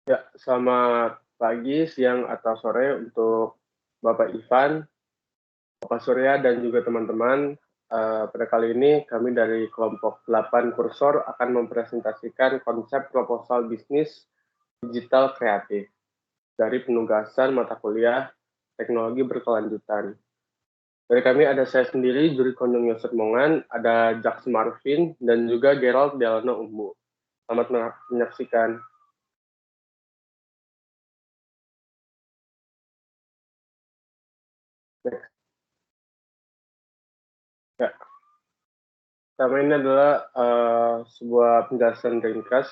Ya, selamat pagi, siang, atau sore untuk Bapak Ivan, Bapak Surya, dan juga teman-teman. Pada kali ini kami dari kelompok 8 Kursor akan mempresentasikan konsep proposal bisnis digital kreatif dari penugasan mata kuliah teknologi berkelanjutan. Dari kami ada saya sendiri, Juri Kondong Yosef Mongan, ada Jaks Marvin, dan juga Gerald Delano Umbu. Selamat menyaksikan. Ya, pertama ini adalah sebuah penjelasan ringkas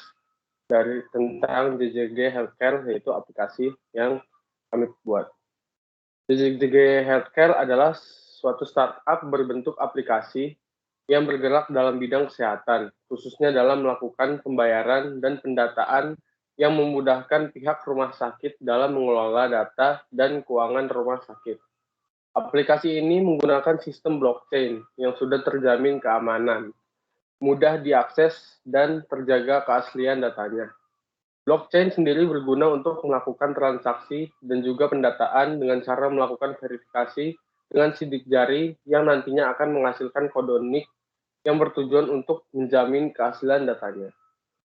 dari tentang JJG Healthcare, yaitu aplikasi yang kami buat. JJG Healthcare adalah suatu startup berbentuk aplikasi yang bergerak dalam bidang kesehatan, khususnya dalam melakukan pembayaran dan pendataan yang memudahkan pihak rumah sakit dalam mengelola data dan keuangan rumah sakit. Aplikasi ini menggunakan sistem blockchain yang sudah terjamin keamanan, mudah diakses, dan terjaga keaslian datanya. Blockchain sendiri berguna untuk melakukan transaksi dan juga pendataan dengan cara melakukan verifikasi dengan sidik jari yang nantinya akan menghasilkan kode unik yang bertujuan untuk menjamin keaslian datanya.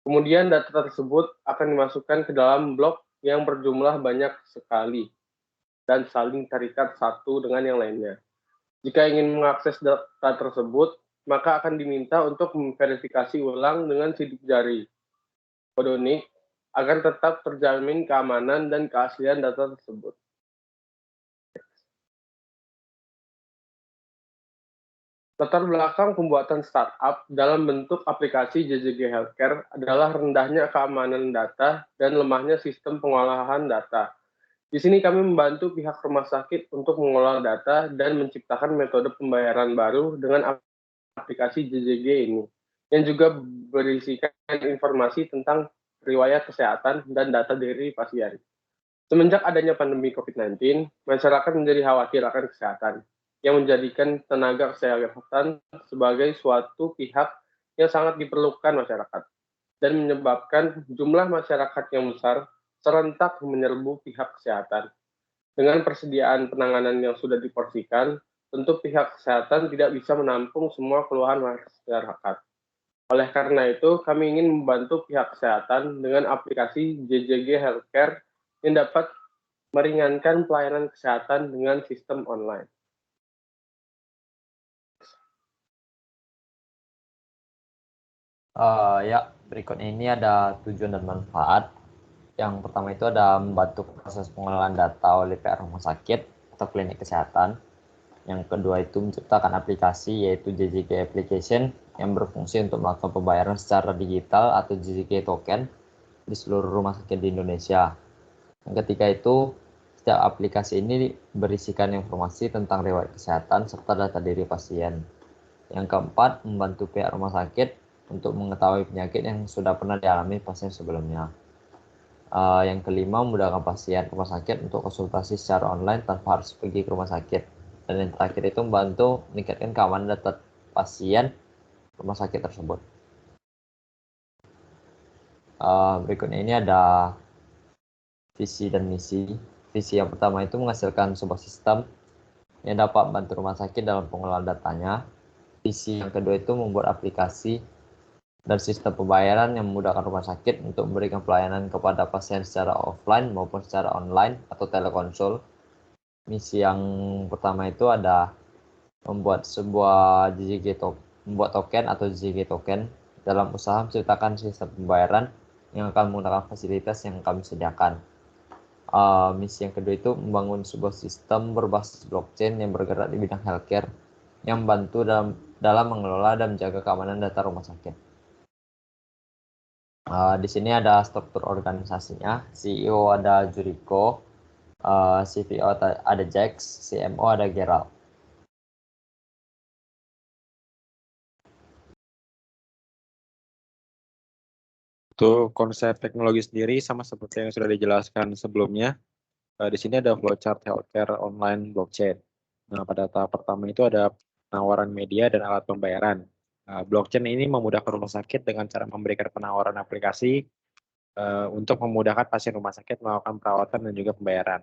Kemudian data tersebut akan dimasukkan ke dalam blok yang berjumlah banyak sekali dan saling terikat satu dengan yang lainnya. Jika ingin mengakses data tersebut, maka akan diminta untuk memverifikasi ulang dengan sidik jari kode unik agar tetap terjamin keamanan dan keaslian data tersebut. Latar belakang pembuatan startup dalam bentuk aplikasi JJG Healthcare adalah rendahnya keamanan data dan lemahnya sistem pengolahan data. Di sini kami membantu pihak rumah sakit untuk mengolah data dan menciptakan metode pembayaran baru dengan aplikasi JJG ini, yang juga berisikan informasi tentang riwayat kesehatan dan data dari pasien. Semenjak adanya pandemi COVID-19, masyarakat menjadi khawatir akan kesehatan, yang menjadikan tenaga kesehatan sebagai suatu pihak yang sangat diperlukan masyarakat, dan menyebabkan jumlah masyarakat yang besar serentak menyerbu pihak kesehatan. Dengan persediaan penanganan yang sudah diporsikan, tentu pihak kesehatan tidak bisa menampung semua keluhan masyarakat. Oleh karena itu, kami ingin membantu pihak kesehatan dengan aplikasi JJG Healthcare yang dapat meringankan pelayanan kesehatan dengan sistem online. Ya, berikut ini ada tujuan dan manfaat. Yang pertama itu ada membantu proses pengelolaan data oleh pihak rumah sakit atau klinik kesehatan. Yang kedua itu menciptakan aplikasi yaitu JJK Application yang berfungsi untuk melakukan pembayaran secara digital atau JJK Token di seluruh rumah sakit di Indonesia. Yang ketiga itu setiap aplikasi ini berisikan informasi tentang riwayat kesehatan serta data diri pasien. Yang keempat, membantu pihak rumah sakit untuk mengetahui penyakit yang sudah pernah dialami pasien sebelumnya. Yang kelima, memudahkan pasien rumah sakit untuk konsultasi secara online tanpa harus pergi ke rumah sakit. Dan yang terakhir itu membantu meningkatkan keamanan data pasien rumah sakit tersebut. Berikutnya ini ada visi dan misi. Visi yang pertama itu menghasilkan sebuah sistem yang dapat membantu rumah sakit dalam pengelolaan datanya. Visi yang kedua itu membuat aplikasi dan sistem pembayaran yang memudahkan rumah sakit untuk memberikan pelayanan kepada pasien secara offline maupun secara online atau telekonsul. Misi yang pertama itu ada membuat sebuah membuat token atau JJG token dalam usaha menciptakan sistem pembayaran yang akan menggunakan fasilitas yang kami sediakan. Misi yang kedua itu membangun sebuah sistem berbasis blockchain yang bergerak di bidang healthcare yang membantu dalam mengelola dan menjaga keamanan data rumah sakit. Di sini ada struktur organisasinya. CEO ada Juriko, CPO ada Jax, CMO ada Gerald. Untuk konsep teknologi sendiri sama seperti yang sudah dijelaskan sebelumnya, di sini ada flowchart healthcare online blockchain. Nah, pada tahap pertama itu ada penawaran media dan alat pembayaran. Blockchain ini memudahkan rumah sakit dengan cara memberikan penawaran aplikasi untuk memudahkan pasien rumah sakit melakukan perawatan dan juga pembayaran.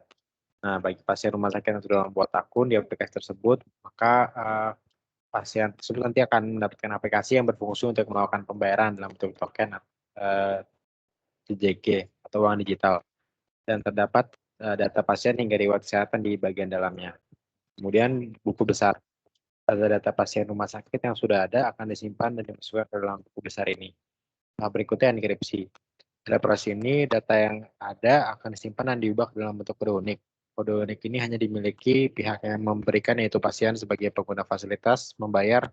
Nah, bagi pasien rumah sakit yang sudah membuat akun di aplikasi tersebut, maka pasien tersebut nanti akan mendapatkan aplikasi yang berfungsi untuk melakukan pembayaran dalam bentuk token JJG atau uang digital, dan terdapat data pasien hingga riwayat kesehatan di bagian dalamnya. Kemudian buku besar. Data pasien rumah sakit yang sudah ada akan disimpan dan dimasukkan ke dalam buku besar ini. Nah, berikutnya enkripsi. Pada proses ini, data yang ada akan disimpan dan diubah ke dalam bentuk kode unik. Kode unik ini hanya dimiliki pihak yang memberikan, yaitu pasien sebagai pengguna fasilitas, membayar,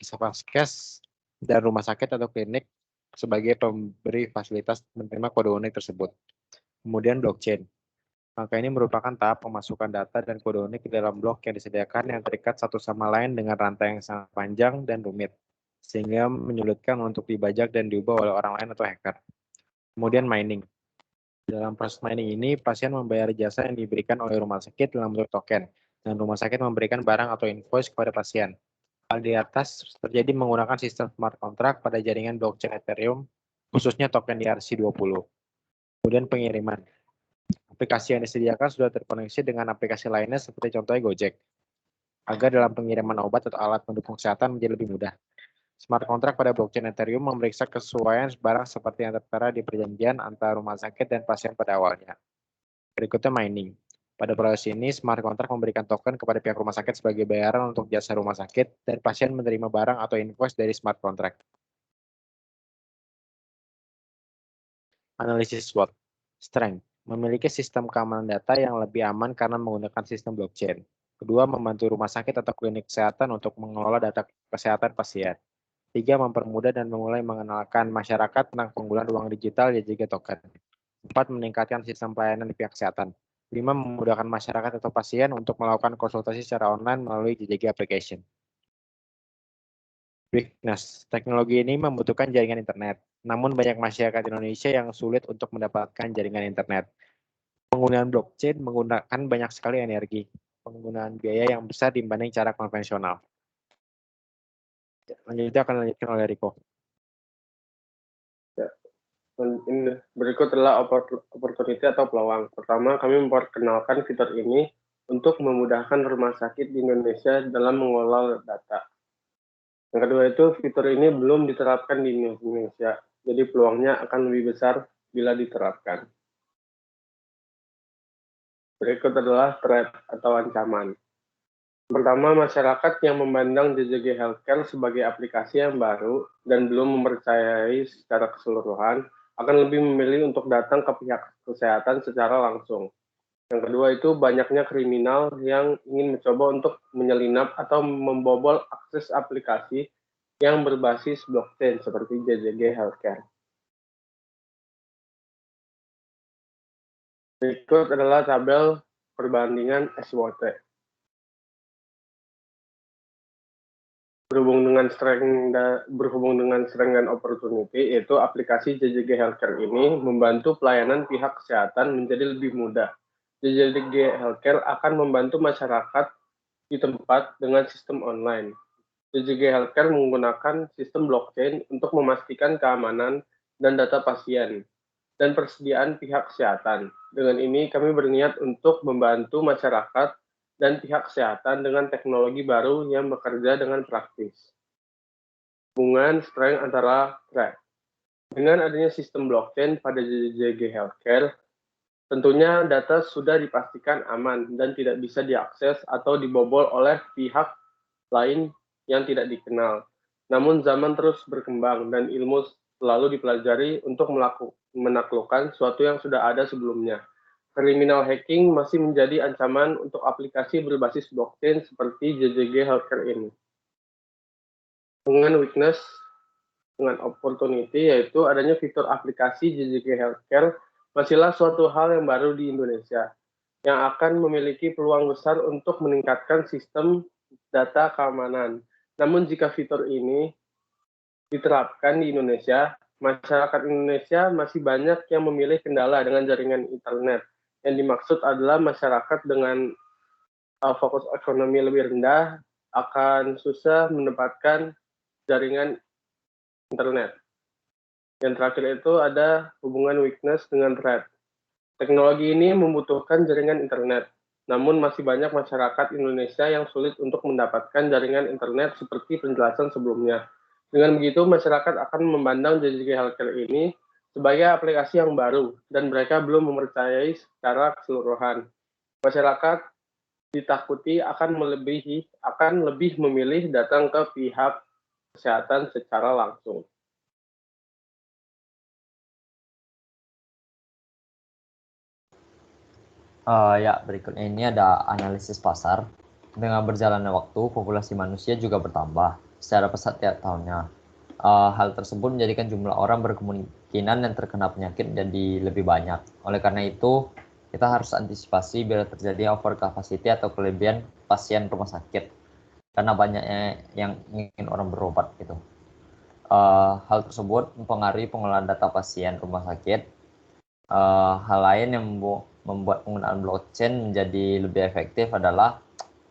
vaskes, dan rumah sakit atau klinik sebagai pemberi fasilitas menerima kode unik tersebut. Kemudian blockchain. Langkah ini merupakan tahap pemasukan data dan kode unik ke dalam blok yang disediakan yang terikat satu sama lain dengan rantai yang sangat panjang dan rumit, sehingga menyulitkan untuk dibajak dan diubah oleh orang lain atau hacker. Kemudian mining. Dalam proses mining ini, pasien membayar jasa yang diberikan oleh rumah sakit dalam bentuk token, dan rumah sakit memberikan barang atau invoice kepada pasien. Hal di atas terjadi menggunakan sistem smart contract pada jaringan blockchain Ethereum, khususnya token ERC20. Kemudian pengiriman. Aplikasi yang disediakan sudah terkoneksi dengan aplikasi lainnya seperti contohnya Gojek, agar dalam pengiriman obat atau alat pendukung kesehatan menjadi lebih mudah. Smart contract pada blockchain Ethereum memeriksa kesesuaian barang seperti yang tertera di perjanjian antara rumah sakit dan pasien pada awalnya. Berikutnya mining. Pada proses ini, smart contract memberikan token kepada pihak rumah sakit sebagai bayaran untuk jasa rumah sakit, dan pasien menerima barang atau invoice dari smart contract. Analisis SWOT. Strength. Memiliki sistem keamanan data yang lebih aman karena menggunakan sistem blockchain. Kedua, membantu rumah sakit atau klinik kesehatan untuk mengelola data kesehatan pasien. 3. Mempermudah dan memulai mengenalkan masyarakat tentang penggunaan uang digital JJG token. 4. Meningkatkan sistem pelayanan di pihak kesehatan. 5. Memudahkan masyarakat atau pasien untuk melakukan konsultasi secara online melalui JJG application. Weakness. Teknologi ini membutuhkan jaringan internet. Namun banyak masyarakat Indonesia yang sulit untuk mendapatkan jaringan internet. Penggunaan blockchain menggunakan banyak sekali energi. Penggunaan biaya yang besar dibanding cara konvensional. Selanjutnya akan dilanjutkan oleh Riko. Berikut adalah opportunity atau peluang. Pertama, kami memperkenalkan fitur ini untuk memudahkan rumah sakit di Indonesia dalam mengelola data. Yang kedua itu, fitur ini belum diterapkan di Indonesia, jadi peluangnya akan lebih besar bila diterapkan. Berikut adalah threat atau ancaman. Pertama, masyarakat yang memandang JJG Healthcare sebagai aplikasi yang baru dan belum mempercayai secara keseluruhan, akan lebih memilih untuk datang ke pihak kesehatan secara langsung. Yang kedua itu banyaknya kriminal yang ingin mencoba untuk menyelinap atau membobol akses aplikasi yang berbasis blockchain seperti JJG Healthcare. Berikut adalah tabel perbandingan SWOT. Berhubung dengan strength dan opportunity, yaitu aplikasi JJG Healthcare ini membantu pelayanan pihak kesehatan menjadi lebih mudah. JJG Healthcare akan membantu masyarakat di tempat dengan sistem online. JJG Healthcare menggunakan sistem blockchain untuk memastikan keamanan dan data pasien dan persediaan pihak kesehatan. Dengan ini, kami berniat untuk membantu masyarakat dan pihak kesehatan dengan teknologi baru yang bekerja dengan praktis. Hubungan strength antara threat. Dengan adanya sistem blockchain pada JJG Healthcare, tentunya data sudah dipastikan aman dan tidak bisa diakses atau dibobol oleh pihak lain yang tidak dikenal. Namun zaman terus berkembang dan ilmu selalu dipelajari untuk menaklukkan sesuatu yang sudah ada sebelumnya. Criminal hacking masih menjadi ancaman untuk aplikasi berbasis blockchain seperti JJG Healthcare ini. Dengan weakness, dengan opportunity, yaitu adanya fitur aplikasi JJG Healthcare masihlah suatu hal yang baru di Indonesia, yang akan memiliki peluang besar untuk meningkatkan sistem data keamanan. Namun jika fitur ini diterapkan di Indonesia, masyarakat Indonesia masih banyak yang memilih kendala dengan jaringan internet. Yang dimaksud adalah masyarakat dengan fokus ekonomi lebih rendah akan susah mendapatkan jaringan internet. Yang terakhir itu ada hubungan weakness dengan threat. Teknologi ini membutuhkan jaringan internet, namun masih banyak masyarakat Indonesia yang sulit untuk mendapatkan jaringan internet seperti penjelasan sebelumnya. Dengan begitu, masyarakat akan memandang JJG Healthcare ini sebagai aplikasi yang baru dan mereka belum mempercayai secara keseluruhan. Masyarakat ditakuti akan lebih memilih datang ke pihak kesehatan secara langsung. Ya, berikutnya ini ada analisis pasar. Dengan berjalannya waktu, populasi manusia juga bertambah secara pesat tiap tahunnya. Hal tersebut menjadikan jumlah orang berkemungkinan yang terkena penyakit jadi lebih banyak. Oleh karena itu, kita harus antisipasi bila terjadi over capacity atau kelebihan pasien rumah sakit. Karena banyaknya yang ingin orang berobat gitu. Hal tersebut mempengaruhi pengelolaan data pasien rumah sakit. Hal lain yang membuat penggunaan blockchain menjadi lebih efektif adalah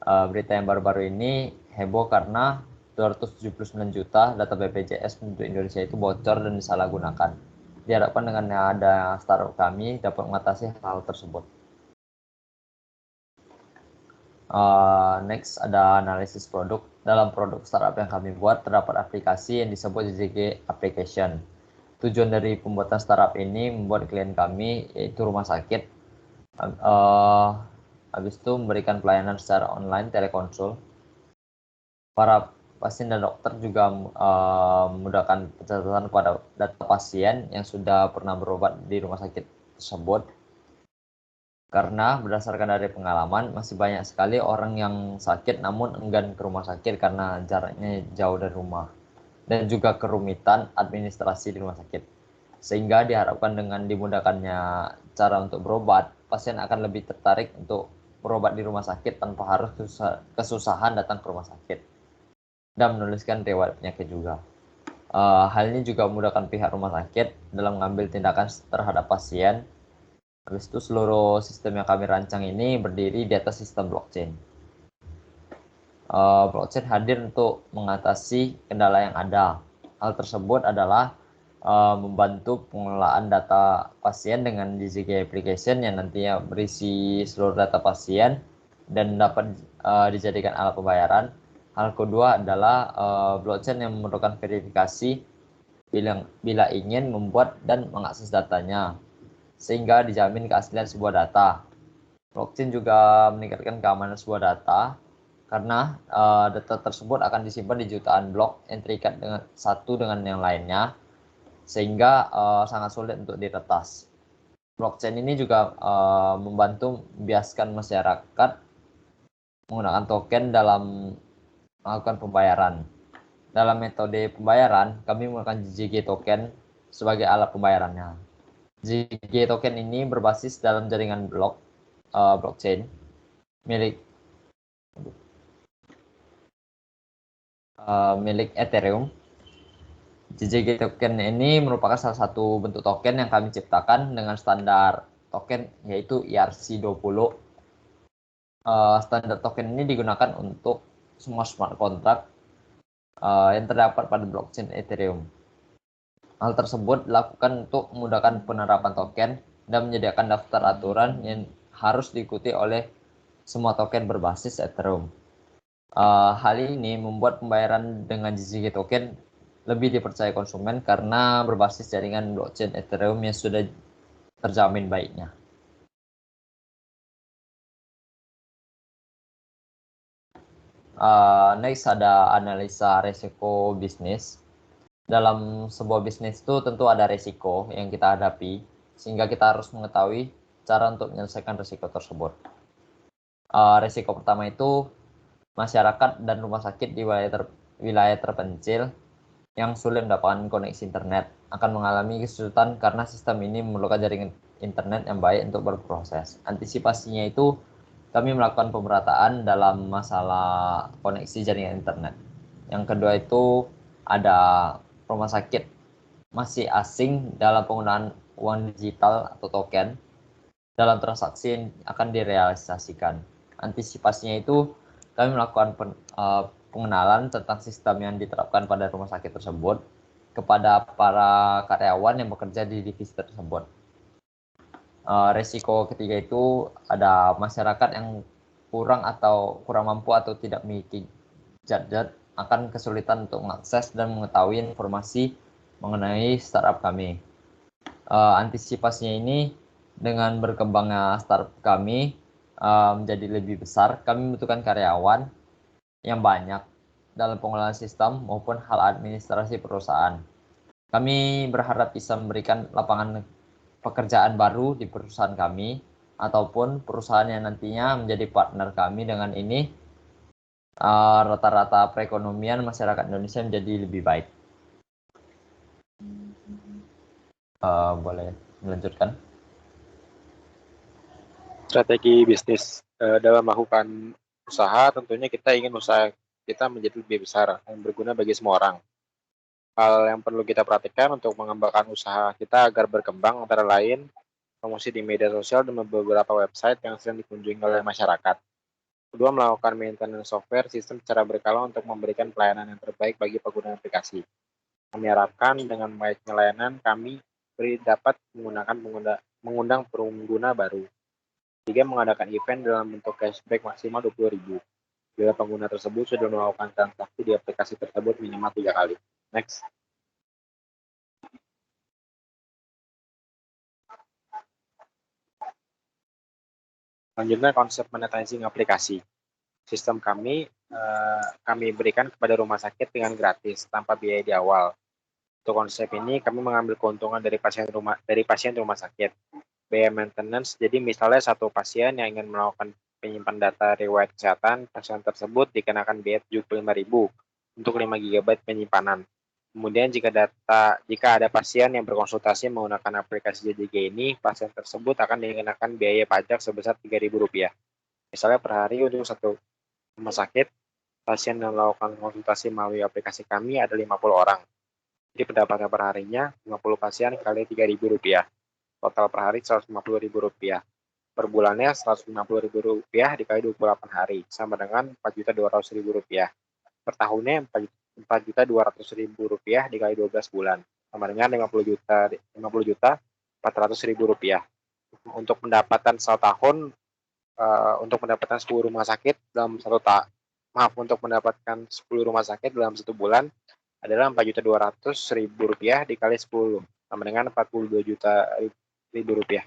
berita yang baru-baru ini heboh karena 279 juta data BPJS penduduk Indonesia itu bocor dan disalahgunakan. Diharapkan dengan ada startup kami dapat mengatasi hal tersebut. Next ada analisis produk. Dalam produk startup yang kami buat terdapat aplikasi yang disebut JJG Application. Tujuan dari pembuatan startup ini membuat klien kami yaitu rumah sakit habis itu memberikan pelayanan secara online telekonsul. Para pasien dan dokter juga memudahkan pencatatan pada data pasien yang sudah pernah berobat di rumah sakit tersebut. Karena berdasarkan dari pengalaman masih banyak sekali orang yang sakit namun enggan ke rumah sakit karena jaraknya jauh dari rumah dan juga kerumitan administrasi di rumah sakit. Sehingga diharapkan dengan dimudahkannya cara untuk berobat, pasien akan lebih tertarik untuk berobat di rumah sakit tanpa harus kesusahan datang ke rumah sakit dan menuliskan riwayat penyakit juga. Hal ini juga memudahkan pihak rumah sakit dalam mengambil tindakan terhadap pasien. Habis itu seluruh sistem yang kami rancang ini berdiri di atas sistem blockchain. Blockchain hadir untuk mengatasi kendala yang ada. Hal tersebut adalah membantu pengelolaan data pasien dengan JJG Application yang nantinya berisi seluruh data pasien dan dapat dijadikan alat pembayaran. Hal kedua adalah blockchain yang memerlukan verifikasi bila ingin membuat dan mengakses datanya, sehingga dijamin keaslian sebuah data. Blockchain juga meningkatkan keamanan sebuah data karena data tersebut akan disimpan di jutaan blok yang terikat dengan satu dengan yang lainnya, sehingga sangat sulit untuk diretas. Blockchain ini juga membantu membiaskan masyarakat menggunakan token dalam melakukan pembayaran. Dalam metode pembayaran, kami menggunakan JJG token sebagai alat pembayarannya. JJG token ini berbasis dalam jaringan blockchain milik Ethereum. JJG token ini merupakan salah satu bentuk token yang kami ciptakan dengan standar token yaitu ERC20. Standar token ini digunakan untuk semua smart contract yang terdapat pada blockchain Ethereum. Hal tersebut dilakukan untuk memudahkan penerapan token dan menyediakan daftar aturan yang harus diikuti oleh semua token berbasis Ethereum. Hal ini membuat pembayaran dengan JJG token lebih dipercaya konsumen karena berbasis jaringan blockchain Ethereum yang sudah terjamin baiknya. Next ada analisa resiko bisnis. Dalam sebuah bisnis itu tentu ada resiko yang kita hadapi, sehingga kita harus mengetahui cara untuk menyelesaikan resiko tersebut. Resiko pertama itu masyarakat dan rumah sakit di wilayah terpencil yang sulit mendapatkan koneksi internet akan mengalami kesulitan karena sistem ini memerlukan jaringan internet yang baik untuk berproses. Antisipasinya itu kami melakukan pemerataan dalam masalah koneksi jaringan internet. Yang kedua itu ada rumah sakit masih asing dalam penggunaan uang digital atau token dalam transaksi yang akan direalisasikan. Antisipasinya itu kami melakukan pengenalan tentang sistem yang diterapkan pada rumah sakit tersebut. kepada para karyawan yang bekerja di divisi tersebut. Resiko ketiga itu ada masyarakat yang kurang mampu atau tidak memiliki gadget akan kesulitan untuk mengakses dan mengetahui informasi mengenai startup kami. Antisipasinya ini dengan berkembangnya startup kami menjadi lebih besar, kami membutuhkan karyawan yang banyak dalam pengelolaan sistem maupun hal administrasi perusahaan. Kami berharap bisa memberikan lapangan pekerjaan baru di perusahaan kami ataupun perusahaan yang nantinya menjadi partner kami. Dengan ini rata-rata perekonomian masyarakat Indonesia menjadi lebih baik. Boleh melanjutkan? Strategi bisnis dalam melakukan usaha, tentunya kita ingin usaha kita menjadi lebih besar dan berguna bagi semua orang. Hal yang perlu kita perhatikan untuk mengembangkan usaha kita agar berkembang antara lain promosi di media sosial dan beberapa website yang sering dikunjungi oleh masyarakat. Kedua, melakukan maintenance software sistem secara berkala untuk memberikan pelayanan yang terbaik bagi pengguna aplikasi. Kami harapkan dengan baiknya layanan kami dapat mengundang pengguna baru. Tiga, mengadakan event dalam bentuk cashback maksimal 20.000. Bila pengguna tersebut sudah melakukan transaksi di aplikasi tersebut minimal 3 kali. Next. Selanjutnya konsep monetizing aplikasi. Sistem kami berikan kepada rumah sakit dengan gratis tanpa biaya di awal. Untuk konsep ini kami mengambil keuntungan dari pasien rumah sakit. Biaya maintenance, jadi misalnya satu pasien yang ingin melakukan penyimpan data riwayat kesehatan, pasien tersebut dikenakan biaya 75.000 untuk 5 GB penyimpanan. Kemudian jika ada pasien yang berkonsultasi menggunakan aplikasi JJG ini, pasien tersebut akan dikenakan biaya pajak sebesar Rp3.000. Misalnya per hari untuk satu rumah sakit, pasien yang melakukan konsultasi melalui aplikasi kami ada 50 orang. Jadi pendapatan per harinya 50 pasien kali Rp3.000. Total per hari Rp150.000. Per bulannya Rp150.000 dikali 28 hari, sama dengan Rp4.200.000. Per tahunnya Rp4.200.000 dikali 12 bulan, sama dengan Rp50.400.000. Untuk pendapatan satu tahun, untuk mendapatkan 10 rumah sakit dalam untuk mendapatkan 10 rumah sakit dalam satu bulan adalah Rp4.200.000 dikali 10, sama dengan Rp42.000.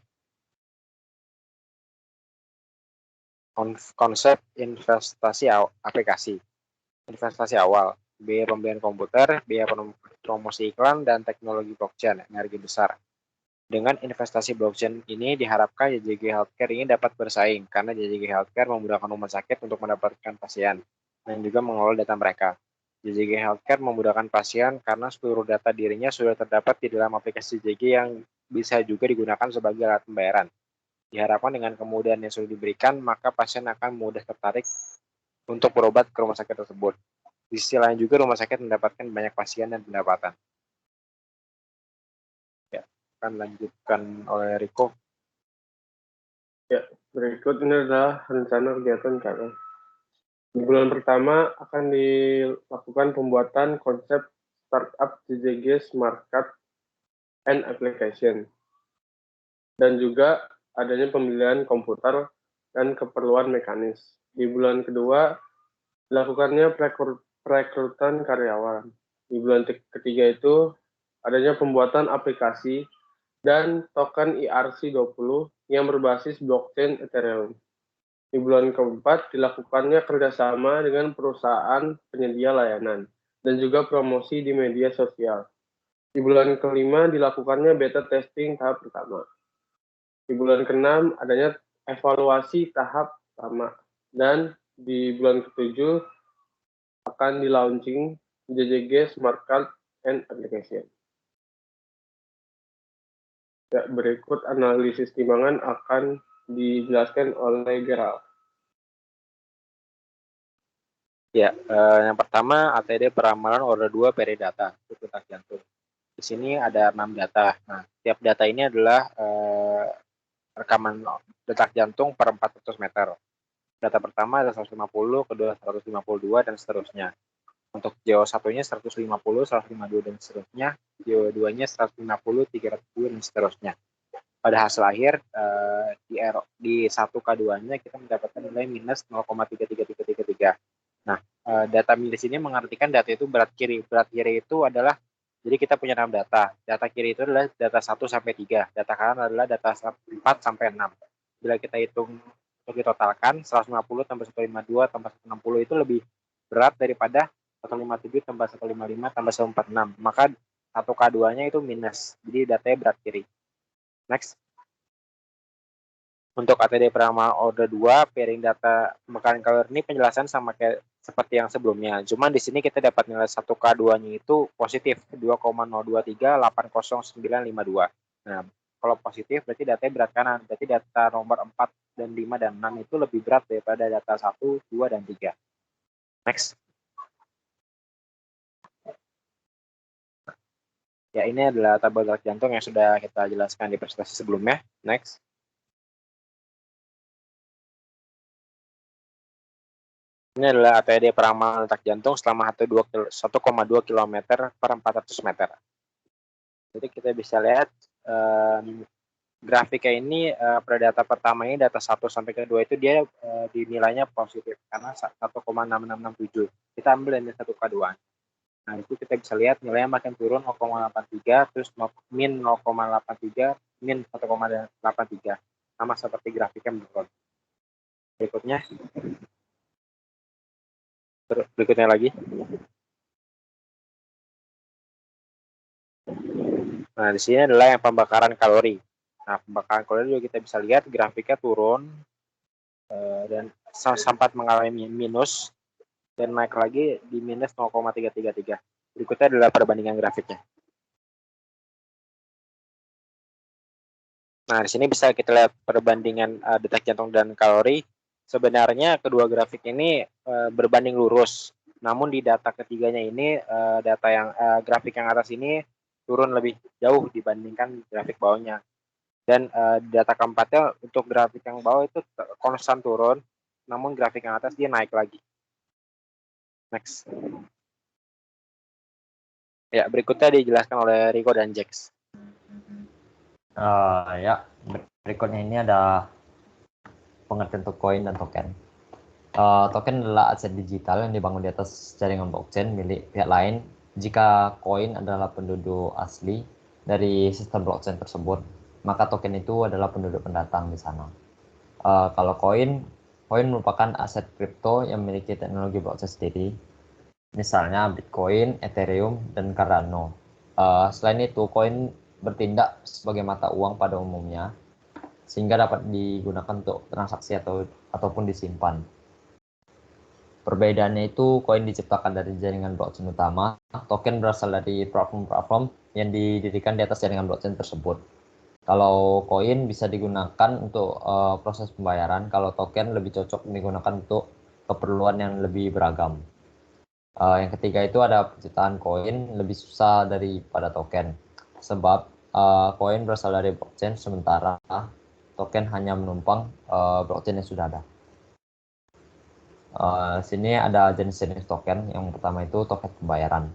Konsep investasi aplikasi. Investasi awal, biaya pembelian komputer, biaya promosi iklan, dan teknologi blockchain, energi besar. Dengan investasi blockchain ini diharapkan JJG Healthcare ini dapat bersaing karena JJG Healthcare memudahkan rumah sakit untuk mendapatkan pasien dan juga mengelola data mereka. JJG Healthcare memudahkan pasien karena seluruh data dirinya sudah terdapat di dalam aplikasi JJG yang bisa juga digunakan sebagai alat pembayaran. Diharapkan dengan kemudahan yang sudah diberikan, maka pasien akan mudah tertarik untuk berobat ke rumah sakit tersebut. Di sisi lain juga rumah sakit mendapatkan banyak pasien dan pendapatan. Ya, akan lanjutkan oleh Riko. Ya, berikut ini adalah rencana kegiatan kami. Di bulan pertama akan dilakukan pembuatan konsep startup JJG Smart Card and Application, dan juga adanya pembelian komputer dan keperluan mekanis. Di bulan kedua, dilakukannya perekrutan karyawan. Di bulan ketiga itu, adanya pembuatan aplikasi dan token ERC20 yang berbasis blockchain Ethereum. Di bulan keempat, dilakukannya kerjasama dengan perusahaan penyedia layanan dan juga promosi di media sosial. Di bulan kelima, dilakukannya beta testing tahap pertama. Di bulan ke-6 adanya evaluasi tahap pertama, dan di bulan ke-7 akan di-launching JJG Smart Card and Application. Ya, berikut analisis timbangan akan dijelaskan oleh Gerald. Ya, yang pertama ATD peramalan order 2 peridata untuk detak jantung. Di sini ada 6 data. Nah, tiap data ini adalah rekaman detak jantung per 400 meter. Data pertama ada 150, kedua 152, dan seterusnya. Untuk JO1-nya 150, 152 dan seterusnya, JO2-nya 150, 302 dan seterusnya. Pada hasil akhir di 1K2-nya kita mendapatkan nilai minus 0,33333. Nah, data minus ini mengartikan data itu berat kiri. Berat kiri itu adalah, jadi kita punya 6 data. Data kiri itu adalah data 1 sampai 3. Data kanan adalah data 4 sampai 6. Bila kita hitung untuk ditotalkan, 150 tambah 152 tambah 160 itu lebih berat daripada 157 tambah 155 tambah 146. Maka 1K2-nya itu minus. Jadi datanya berat kiri. Next. Untuk ATD Prama Order 2, pairing data pembakaran kalori ini penjelasan sama kayak seperti yang sebelumnya. Cuman di sini kita dapat nilai 1K2-nya itu positif 2,023 80952. Nah, kalau positif berarti datanya berat kanan. Berarti data nomor 4 dan 5 dan 6 itu lebih berat daripada data 1, 2 dan 3. Next. Ya, ini adalah tabel detak jantung yang sudah kita jelaskan di presentasi sebelumnya. Next. Ini adalah ATD peramal detak jantung selama 1,2 km per 400 meter. Jadi kita bisa lihat grafiknya ini pada data pertama ini, data 1 sampai ke 2 itu dia dinilainya positif karena 1,6667. Kita ambil ini 1K2. Nah, itu kita bisa lihat nilainya makin turun 0,83, terus min 0,83, min 1,83. Sama seperti grafiknya menurun. Berikutnya lagi. Nah, di sini adalah yang pembakaran kalori. Nah, pembakaran kalori juga kita bisa lihat grafiknya turun dan sempat mengalami minus dan naik lagi di minus 0,333. Berikutnya adalah perbandingan grafiknya. Nah, di sini bisa kita lihat perbandingan detak jantung dan kalori. Sebenarnya kedua grafik ini berbanding lurus. Namun di data ketiganya ini, grafik yang atas ini turun lebih jauh dibandingkan grafik bawahnya. Dan data keempatnya untuk grafik yang bawah itu konstan turun, namun grafik yang atas dia naik lagi. Next. Ya, berikutnya dijelaskan oleh Rico dan Jax. Ya, berikutnya ini ada pengertian untuk koin dan token. Token adalah aset digital yang dibangun di atas jaringan blockchain milik pihak lain jika koin adalah penduduk asli dari sistem blockchain tersebut, maka token itu adalah penduduk pendatang di sana. Kalau koin merupakan aset kripto yang memiliki teknologi blockchain sendiri, misalnya Bitcoin, Ethereum, dan Cardano. Selain itu, koin bertindak sebagai mata uang pada umumnya, sehingga dapat digunakan untuk transaksi ataupun disimpan. Perbedaannya itu, koin diciptakan dari jaringan blockchain utama, token berasal dari platform-platform yang didirikan di atas jaringan blockchain tersebut. Kalau koin bisa digunakan untuk proses pembayaran, kalau token lebih cocok digunakan untuk keperluan yang lebih beragam. Yang ketiga itu ada penciptaan koin lebih susah daripada token, sebab koin berasal dari blockchain, sementara token hanya menumpang blockchain yang sudah ada. Sini ada jenis-jenis token. Yang pertama itu token pembayaran.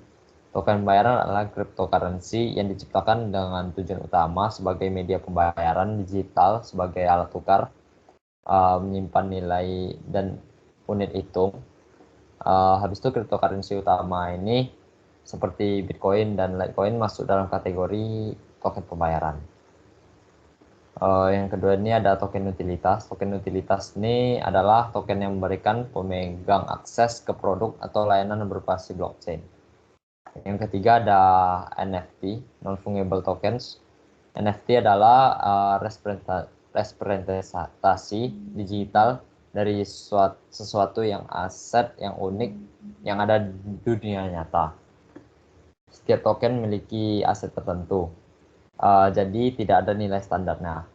Token pembayaran adalah cryptocurrency yang diciptakan dengan tujuan utama sebagai media pembayaran digital sebagai alat tukar, menyimpan nilai dan unit hitung. Habis itu cryptocurrency utama ini seperti Bitcoin dan Litecoin masuk dalam kategori token pembayaran. Yang kedua ini ada token utilitas. Token utilitas ini adalah token yang memberikan pemegang akses ke produk atau layanan berbasis blockchain. Yang ketiga ada NFT, non-fungible tokens. NFT adalah representasi digital dari sesuatu yang aset yang unik yang ada di dunia nyata. Setiap token memiliki aset tertentu, jadi tidak ada nilai standarnya.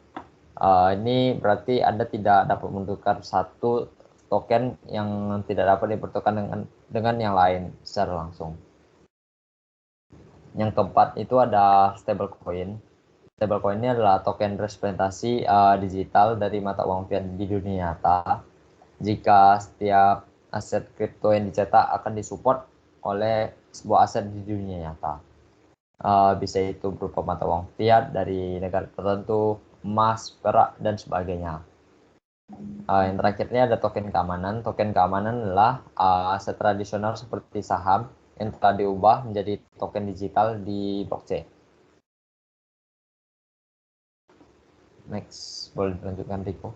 Ini berarti Anda tidak dapat menukar satu token yang tidak dapat dipertukar dengan yang lain secara langsung. Yang keempat itu ada stablecoin. Stablecoin ini adalah token representasi digital dari mata uang fiat di dunia nyata. Jika setiap aset kripto yang dicetak akan disupport oleh sebuah aset di dunia nyata. Bisa itu berupa mata uang fiat dari negara tertentu, emas, perak, dan sebagainya. Yang terakhir ini ada token keamanan. Token keamanan adalah aset tradisional seperti saham yang telah diubah menjadi token digital di blockchain. Next, boleh dilanjutkan Riko.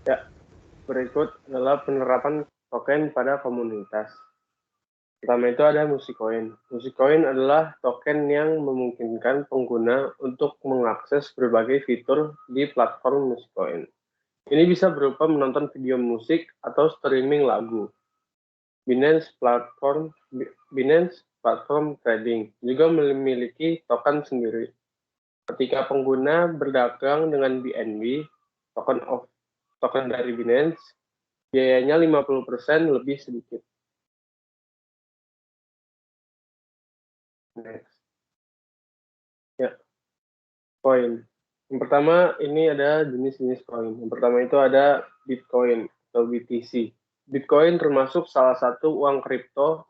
Ya, berikut adalah penerapan token pada komunitas. Pertama itu ada Musicoin. Musicoin adalah token yang memungkinkan pengguna untuk mengakses berbagai fitur di platform Musicoin. Ini bisa berupa menonton video musik atau streaming lagu. Binance platform trading juga memiliki token sendiri. Ketika pengguna berdagang dengan BNB, token dari Binance, biayanya 50% lebih sedikit. Next. Ya, koin. Yang pertama ini ada jenis-jenis koin. Yang pertama itu ada Bitcoin atau BTC. Bitcoin termasuk salah satu uang kripto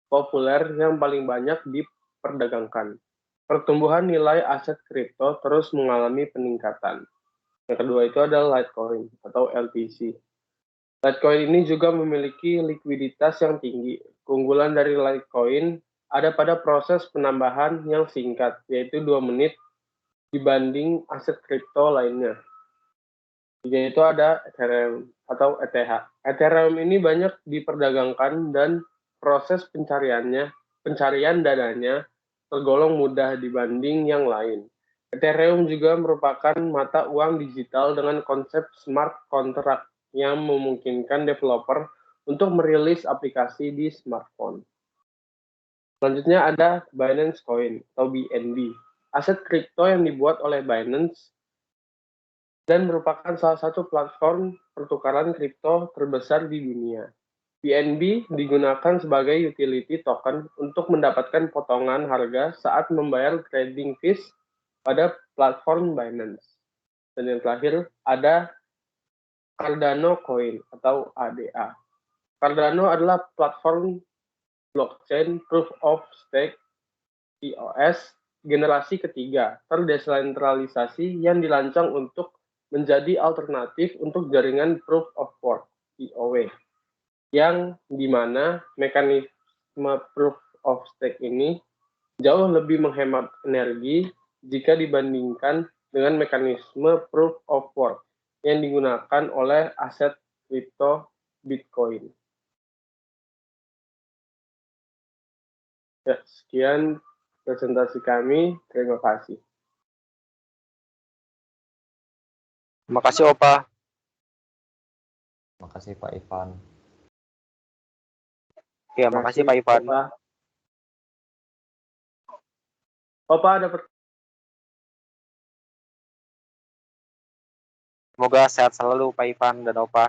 populer yang paling banyak diperdagangkan. Pertumbuhan nilai aset kripto terus mengalami peningkatan. Yang kedua itu adalah Litecoin atau LTC. Litecoin ini juga memiliki likuiditas yang tinggi. Keunggulan dari Litecoin ada pada proses penambahan yang singkat, yaitu 2 menit dibanding aset kripto lainnya. Yaitu ada Ethereum atau ETH. Ethereum ini banyak diperdagangkan dan proses pencarian dananya tergolong mudah dibanding yang lain. Ethereum juga merupakan mata uang digital dengan konsep smart contract yang memungkinkan developer untuk merilis aplikasi di smartphone. Selanjutnya ada Binance Coin atau BNB, aset kripto yang dibuat oleh Binance dan merupakan salah satu platform pertukaran kripto terbesar di dunia. BNB digunakan sebagai utility token untuk mendapatkan potongan harga saat membayar trading fees pada platform Binance. Dan yang terakhir ada Cardano Coin atau ADA. Cardano adalah platform blockchain proof of stake POS generasi ketiga terdesentralisasi yang dirancang untuk menjadi alternatif untuk jaringan proof of work POW, yang dimana mekanisme proof of stake ini jauh lebih menghemat energi jika dibandingkan dengan mekanisme proof of work yang digunakan oleh aset kripto Bitcoin. Ya, sekian presentasi kami. Terima kasih. Terima kasih Opa. Terima kasih Pak Ivan. Ya, makasih Pak Ivan. Opa ada Semoga sehat selalu Pak Ivan dan Opa.